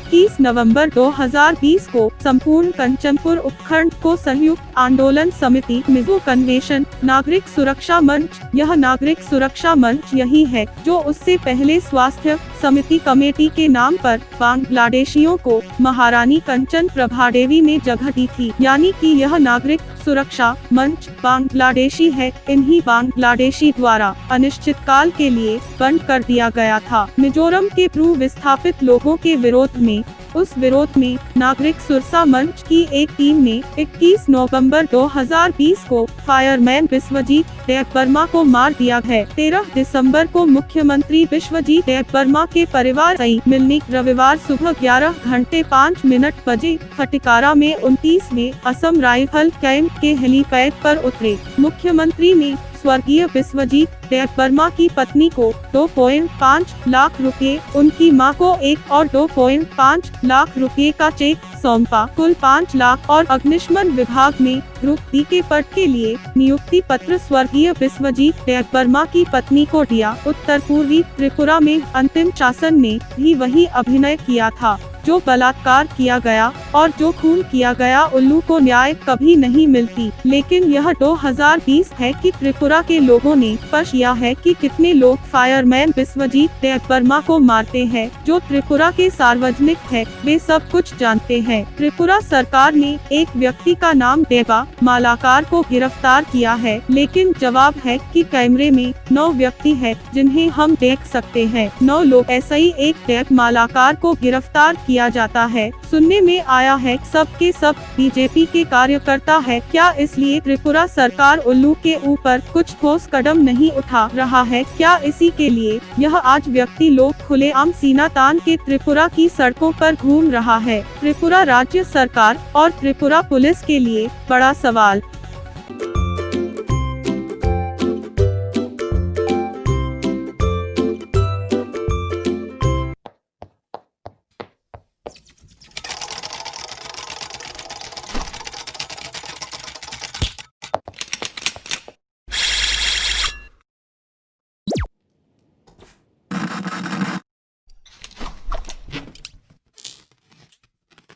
21 नवंबर 2020 को संपूर्ण कंचनपुर उपखंड को संयुक्त आंदोलन समिति मिजो कन्वेंशन नागरिक सुरक्षा मंच। यह नागरिक सुरक्षा मंच यही है जो उससे पहले स्वास्थ्य समिति कमेटी के नाम पर बांग्लादेशियों को महारानी कंचन प्रभा देवी ने जगह दी थी, यानी कि यह नागरिक सुरक्षा मंच बांग्लादेशी है। इन्हीं बांग्लादेशी द्वारा अनिश्चितकाल के लिए बंद कर दिया गया था। मिजोरम के पूर्व विस्थापित लोगों के विरोध में नागरिक सुरक्षा मंच की एक टीम ने 21 नवंबर 2020 को फायरमैन विश्वजीत देववर्मा को मार दिया है। 13 दिसंबर को मुख्यमंत्री विश्वजीत देववर्मा के परिवार से मिलने रविवार सुबह 11:05 बजे खटिकारा में 29वें असम राइफल कैंप के हेलीपैड पर उतरे। मुख्यमंत्री ने स्वर्गीय विश्वजीत देववर्मा की पत्नी को 2.5 लाख रुपए, उनकी मां को 1 और 2.5 लाख रुपए का चेक सौंपा। कुल 5 लाख और अग्निशमन विभाग में ग्रुप डी के पद के लिए नियुक्ति पत्र स्वर्गीय विश्वजीत देववर्मा की पत्नी को दिया। उत्तर पूर्वी त्रिपुरा में अंतिम शासन ने भी वही अभिनय किया था। जो बलात्कार किया गया और जो खून किया गया, उल्लू को न्याय कभी नहीं मिलती। लेकिन यह 2020 है कि त्रिपुरा के लोगों ने स्पष्ट किया है कि कितने लोग फायरमैन विश्वजीत देववर्मा को मारते हैं। जो त्रिपुरा के सार्वजनिक है वे सब कुछ जानते हैं। त्रिपुरा सरकार ने एक व्यक्ति का नाम देवा मालाकार को गिरफ्तार किया है, लेकिन जवाब है कि कैमरे में 9 व्यक्ति है जिन्हें हम देख सकते हैं। 9 लोग ऐसे ही एक देव मालाकार को गिरफ्तार किया जाता है। सुनने में आया है सब के सब बीजेपी के कार्यकर्ता है। क्या इसलिए त्रिपुरा सरकार उल्लू के ऊपर कुछ ठोस कदम नहीं उठा रहा है? क्या इसी के लिए यह आज व्यक्ति लोग खुलेआम सीना तान के त्रिपुरा की सड़कों पर घूम रहा है? त्रिपुरा राज्य सरकार और त्रिपुरा पुलिस के लिए बड़ा सवाल।